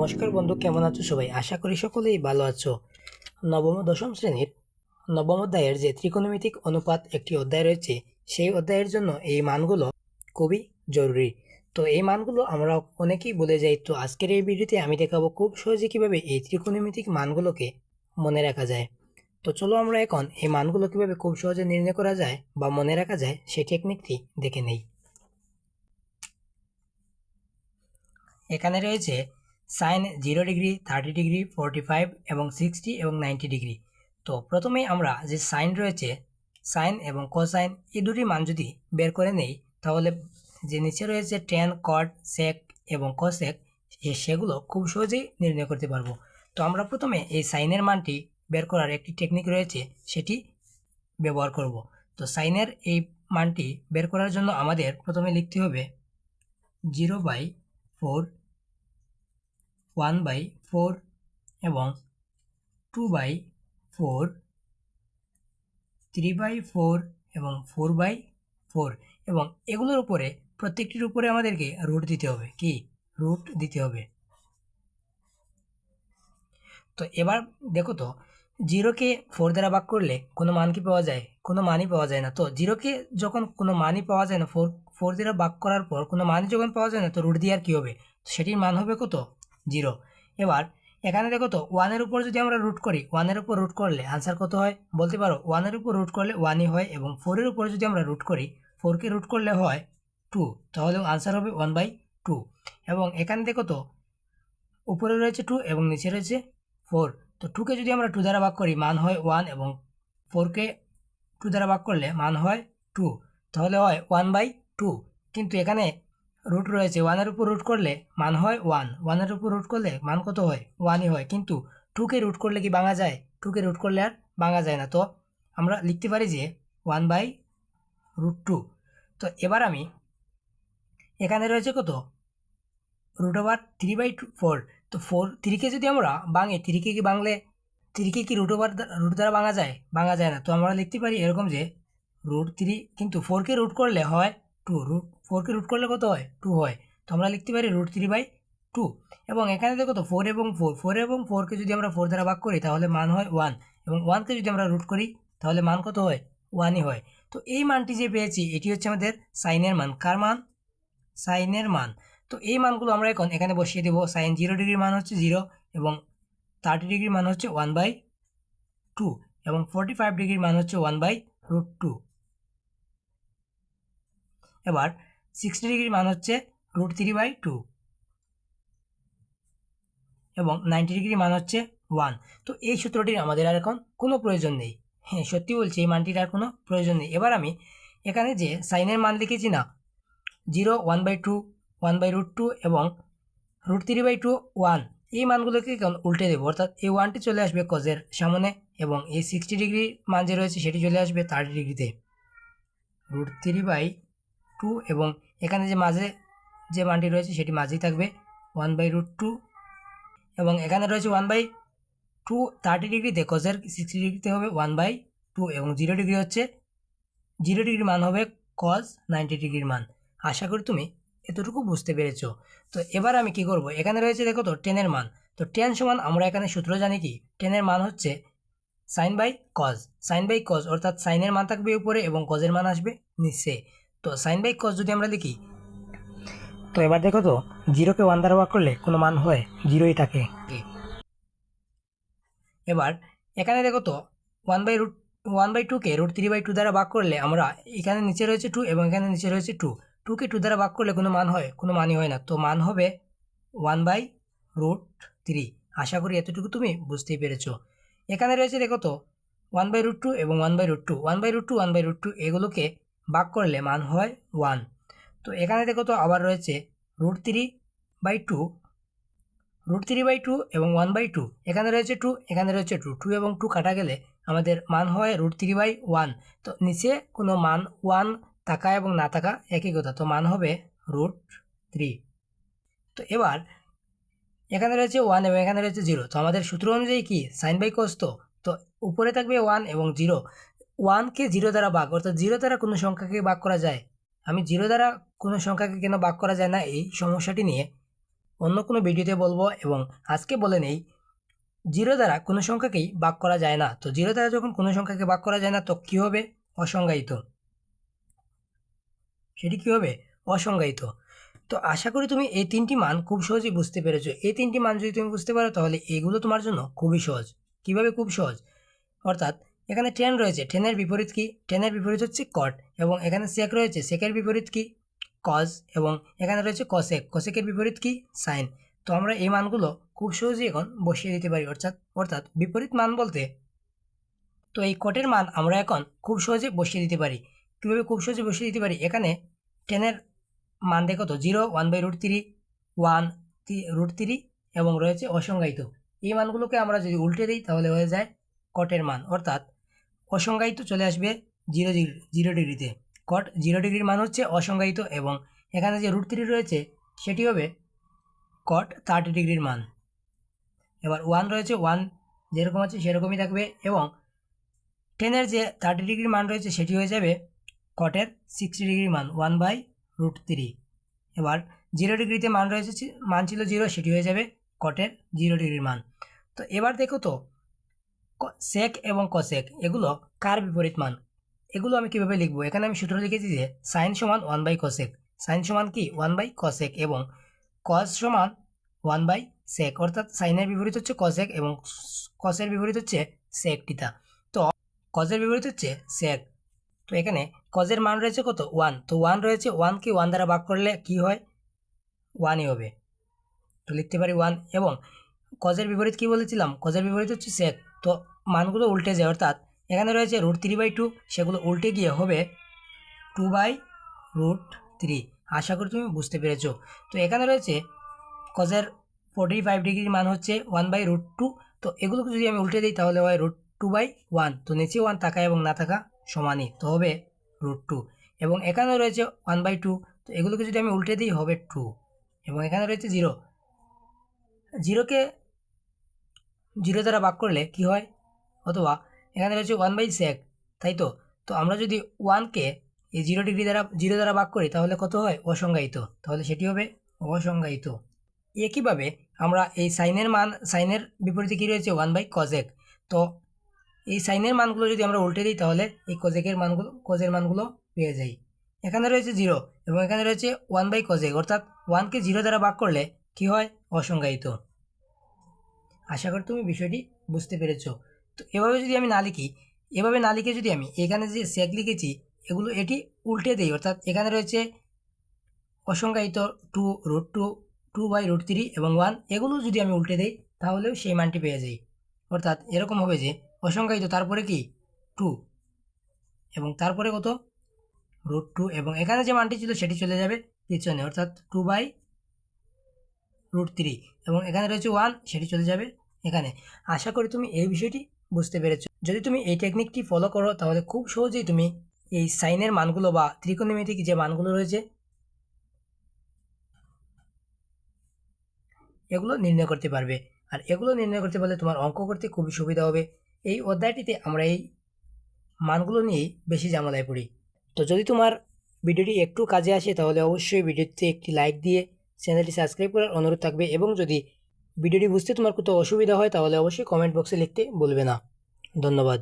নমস্কার বন্ধু, কেমন আছো সবাই? আশা করি সকলেই ভালো আছো। নবম ও দশম শ্রেণীর নবম অধ্যায়ের যে ত্রিকোণমিতিক অনুপাত একটি অধ্যায় রয়েছে, সেই অধ্যায়ের জন্য এই মানগুলো খুবই জরুরি। তো এই মানগুলো আমরা অনেকেই ভুলে যাই। তো আজকের এই ভিডিওতে আমি দেখাবো খুব সহজে কিভাবে এই ত্রিকোণমিতিক মানগুলোকে মনে রাখা যায়। তো চলো আমরা এখন এই মানগুলো কিভাবে খুব সহজে নির্ণয় করা যায় বা মনে রাখা যায় সেই টেকনিকটি দেখে নেই। এখানে রয়েছে সাইন 0 ডিগ্রি, 30 ডিগ্রি, 45 এবং 60 এবং 90 ডিগ্রি। তো প্রথমেই আমরা যে সাইন রয়েছে, সাইন এবং কোসাইন, এই দুটি মান যদি বের করে নেই, তাহলে যে নিচে রয়েছে ট্যান, কট, সেক এবং কোসেক, সেগুলো খুব সহজেই নির্ণয় করতে পারবো। তো আমরা প্রথমে এই সাইনের মানটি বের করার একটি টেকনিক রয়েছে, সেটি ব্যবহার করব। তো সাইনের এই মানটি বের করার জন্য আমাদের প্রথমে লিখতে হবে 0/4, 1/4 এবং 2/4, 3/4 এবং 4/4, এবং এগুলোর উপরে প্রত্যেকটির উপরে আমাদেরকে রুট দিতে হবে। কি রুট দিতে হবে? তো এবার দেখো তো, 0কে 4 দ্বারা ভাগ করলে কোনো মান কি পাওয়া যায়? কোনো মানই পাওয়া যায় না। তো 0কে যখন কোনো মানই পাওয়া যায় না, 4 দ্বারা ভাগ করার পর কোনো মানই যখন পাওয়া যায় না, তো রুট দিয়ে আর কী হবে? সেটির মান হবে কত? 0। এবার এখানে দেখো তো, 1-এর উপর যদি আমরা রুট করি, 1-এর উপর রুট করলে আনসার কত হয় বলতে পারো? 1-এর উপর রুট করলে 1ই হয়, এবং 4-এর উপর যদি আমরা রুট করি, 4কে রুট করলে হয় 2, তাহলে আনসার হবে 1/2। এবং এখানে দেখো তো, উপরে রয়েছে 2 এবং নিচে রয়েছে 4। তো 2কে যদি আমরা 2 দ্বারা ভাগ করি, মান হয় 1, এবং 4কে 2 দ্বারা ভাগ করলে মান হয় 2, তাহলে হয় 1/2। কিন্তু এখানে রুট রয়েছে, 1-এর উপর রুট করলে মান হয় 1, 1-এর উপর রুট করলে মান কত হয়? 1ই হয়। কিন্তু 2কে রুট করলে কি ভাঙা যায়? 2কে রুট করলে আর ভাঙা যায় না। তো আমরা লিখতে পারি যে 1/2। তো এবার আমি এখানে রয়েছে কত? √3/4। তো 3কে যদি আমরা ভাঙি, 3কে কি ভাঙলে, 3কে কি রুট দ্বারা ভাঙা যায়? ভাঙা যায় না। তো আমরা লিখতে পারি এরকম যে √3, কিন্তু 4কে রুট করলে হয় 2, 4কে রুট করলে কত হয়? 2 হয়। তো আমরা লিখতে পারি √3/2। এবং এখানে দেখো তো, 4 এবং 4কে যদি আমরা 4 দ্বারা ভাগ করি, তাহলে মান হয় 1, এবং 1কে যদি আমরা রুট করি, তাহলে মান কত হয়? 1ই হয়। তো এই মানটি যে পেয়েছি, এটি হচ্ছে আমাদের সাইনের মান। কার মান? সাইনের মান। তো এই মানগুলো আমরা এখন এখানে বসিয়ে দেবো। সাইন 0 ডিগ্রির মান হচ্ছে 0, এবং 30 ডিগ্রির মান হচ্ছে 1/2, এবং 45 ডিগ্রির মান হচ্ছে 1/√2। এবার 60 ডিগ্রির মান হচ্ছে √3/2, এবং 90 ডিগ্রির মান হচ্ছে 1। তো এই সূত্রটির আমাদের আর এখন কোনো প্রয়োজন নেই। হ্যাঁ, সত্যি বলছি, এই মানটির আর কোনো প্রয়োজন নেই। এবার আমি এখানে যে সাইনের মান লিখেছি না, 0, 1/2, 1/√2 এবং √3/2, 1, এই মানগুলোকে উল্টে দেবো। অর্থাৎ এই 1টি চলে আসবে কজের সামনে, এবং এই 60 ডিগ্রি মান যে রয়েছে সেটি চলে আসবে 30 ডিগ্রিতে। √3/2, এবং এখানে যে মাঝে যে মানটি রয়েছে সেটি মাঝেই থাকবে 1/√2, এবং এখানে রয়েছে 1/2 30 ডিগ্রিতে, কজের 60 ডিগ্রিতে হবে 1/2, এবং 0 ডিগ্রি হচ্ছে 0 ডিগ্রির মান হবে কজ 90 ডিগ্রির মান। আশা করি তুমি এতটুকু বুঝতে পেরেছো। তো এবার আমি কি করব? এখানে রয়েছে দেখো তো টেনের মান। তো টেন সমান, আমরা এখানে সূত্র জানি কি, টেনের মান হচ্ছে sin/cos। sin/cos অর্থাৎ সাইনের মান থাকবে উপরে এবং কজের মান আসবে নিচে। তো sin/cos যদি আমরা লিখি, তো এবার দেখো তো, 0কে 1 দ্বারা ভাগ করলে কোনো মান হয়? 0ই থাকে। এবার এখানে দেখো তো, 1/2কে √3/2 দ্বারা ভাগ করলে, আমরা এখানে নিচে রয়েছে 2 এবং এখানে নিচে রয়েছে 2, 2কে 2 দ্বারা ভাগ করলে কোনো মান হয়? কোনো মানই হয় না। তো মান হবে 1/√3। আশা করি এতটুকু তুমি বুঝতেই পেরেছো। এখানে রয়েছে দেখো তো 1/√2 এবং 1/√2, 1/√2, 1/√2 এগুলোকে ভাগ করলে মান হয় 1। তো এখানে দেখো তো আবার রয়েছে √3/2, √3/2 এবং 1/2, এখানে রয়েছে 2, এখানে রয়েছে 2 এবং 2 কাটা গেলে আমাদের মান হয় √3/1। তো নিচে কোনো মান 1 থাকা এবং না থাকা একই কথা, তো মান হবে √3। তো এবার এখানে রয়েছে 1 এবং এখানে রয়েছে 0। তো আমাদের সূত্র অনুযায়ী কি, sin/cos। তো উপরে থাকবে 1 এবং 0। 1কে 0 দ্বারা ভাগ, অর্থাৎ 0 দ্বারা কোনো সংখ্যাকে ভাগ করা যায়? আমি 0 দ্বারা কোনো সংখ্যাকে কেন ভাগ করা যায় না, এই সমস্যাটি নিয়ে অন্য কোনো ভিডিওতে বলবো। এবং আজকে বলে নেই, জিরো দ্বারা কোনো সংখ্যাকেই ভাগ করা যায় না। তো জিরো দ্বারা যখন কোনো সংখ্যাকে ভাগ করা যায় না, তো কী হবে? অসংজ্ঞায়িত। সেটি কী হবে? অসংজ্ঞায়িত। তো আশা করি তুমি এই 3টি মান খুব সহজেই বুঝতে পেরেছো। এই 3টি মান যদি তুমি বুঝতে পারো তাহলে এগুলো তোমার জন্য খুবই সহজ। কীভাবে খুব সহজ? অর্থাৎ এখানে 10 রয়েছে, 10-এর বিপরীত কি? 10-এর বিপরীত হচ্ছে কট। এবং এখানে sec রয়েছে, sec-এর বিপরীত কি? কজ। এবং এখানে রয়েছে cosec, cosec-এর বিপরীত কি? সাইন। তো আমরা এই মানগুলো খুব সহজেই এখন বসিয়ে দিতে পারি। অর্থাৎ বিপরীত মান বলতে, তো এই কটের মান আমরা এখন খুব সহজে বসিয়ে দিতে পারি। কীভাবে খুব সহজে বসিয়ে দিতে পারি? এখানে 10-এর মান দেখো তো, 0, 1/√3, 1 √3 এবং রয়েছে অসংজ্ঞায়িত। এই মানগুলোকে আমরা যদি উল্টে দিই তাহলে হয়ে যায় কটের মান। অর্থাৎ অসংজ্ঞায়িত চলে আসবে 0 ডিগ্রিতে। কট 0 ডিগ্রির মান হচ্ছে অসংজ্ঞায়িত। এবং এখানে যে √3 রয়েছে সেটি হবে কট 30 ডিগ্রির মান। এবার 1 রয়েছে, 1 যেরকম আছে সেরকমই থাকবে। এবং 10-এর যে 30 ডিগ্রির মান রয়েছে সেটি হয়ে যাবে কটের 60 ডিগ্রির মান, 1/√3। এবার 0 ডিগ্রিতে মান রয়েছে, মান ছিল 0, সেটি হয়ে যাবে কটের 0 ডিগ্রির মান। তো এবার দেখো তো, সেক এবং কসেক এগুলো কার বিপরীত মান? এগুলো আমি কীভাবে লিখবো? এখানে আমি সূত্র লিখেছি যে সাইন সমান 1/cosec। সাইন সমান কি? 1/cosec। এবং কস সমান 1/sec। অর্থাৎ সাইনের বিপরীত হচ্ছে কসেক এবং কসের বিপরীত হচ্ছে সেক থিটা। তো কজের বিপরীত হচ্ছে সেক। তো এখানে কজের মান রয়েছে কত? 1। তো 1 রয়েছে, 1কে 1 দ্বারা ভাগ করলে কি হয়? 1ই হবে। তো লিখতে পারি 1। এবং কজের বিপরীত কি বলেছিলাম? কজের বিপরীত হচ্ছে সেক। তো মানগুলো উল্টে যায়। অর্থাৎ এখানে রয়েছে √3/2, সেগুলো উল্টে গিয়ে হবে 2/√3। আশা করি তুমি বুঝতে পেরেছো। তো এখানে রয়েছে কজের 45 ডিগ্রির মান হচ্ছে 1/√2। তো এগুলোকে যদি আমি উল্টে দিই তাহলে হয় √2/1। তো নিচে 1 থাকা এবং না থাকা সমানই, তো হবে √2। এবং এখানে রয়েছে 1/2। তো এগুলোকে যদি আমি উল্টে দিই হবে 2। এবং এখানে রয়েছে 0, 0কে 0 দ্বারা ভাগ করলে কি হয়? অথবা এখানে রয়েছে 1/sec, তাই তো? তো আমরা যদি 1কে এই 0 দ্বারা ভাগ করি তাহলে কত হয়? অসংজ্ঞায়িত। তাহলে সেটি হবে অসংজ্ঞায়িত। একইভাবে আমরা এই সাইনের বিপরীতে কী রয়েছে? 1/cosec। তো এই সাইনের মানগুলো যদি আমরা উল্টে দিই তাহলে এই কজের মানগুলো পেয়ে যাই। এখানে রয়েছে 0 এবং এখানে রয়েছে 1/cosec। অর্থাৎ 1কে 0 দ্বারা ভাগ করলে কি হয়? অসংজ্ঞায়িত। আশা করি তুমি বিষয়টি বুঝতে পেরেছো। তো এভাবে যদি আমি না লিখে যদি আমি এখানে যে সেক লিখেছি এটি উল্টে দিই, অর্থাৎ এখানে রয়েছে অসংজ্ঞায়িত 2/√3 এবং 1, এগুলো যদি আমি উল্টে দিই তাহলেও সেই মানটি পেয়ে যাই। অর্থাৎ এরকম হবে যে অসংজ্ঞায়িত তারপরে কি? 2 এবং তারপরে কত? √2 এবং এখানে যে মানটি ছিল সেটি চলে যাবে পিছনে, অর্থাৎ 2/√3 এবং এখানে রয়েছে 1, সেটি চলে যাবে এখানে। আশা করি তুমি এই বিষয়টি বুঝতে পেরেছো। যদি তুমি এই টেকনিকটি ফলো করো তাহলে খুব সহজেই তুমি এই সাইনের মানগুলো বা ত্রিকোণমিতিক যে মানগুলো রয়েছে এগুলো নির্ণয় করতে পারবে। আর এগুলো নির্ণয় করতে পারলে তোমার অঙ্ক করতে খুবই সুবিধা হবে। এই অধ্যায়টিতে আমরা এই মানগুলো নিয়েই বেশি ঝামেলায় পড়ি। তো যদি তোমার ভিডিওটি একটু কাজে আসে তাহলে অবশ্যই ভিডিওতে একটি লাইক দিয়ে চ্যানেলটি সাবস্ক্রাইব করার অনুরোধ থাকবে। এবং যদি ভিডিওটি বুঝতে তোমার কোথাও অসুবিধা হয় তাহলে অবশ্যই কমেন্ট বক্সে লিখতে ভুলবে না। ধন্যবাদ।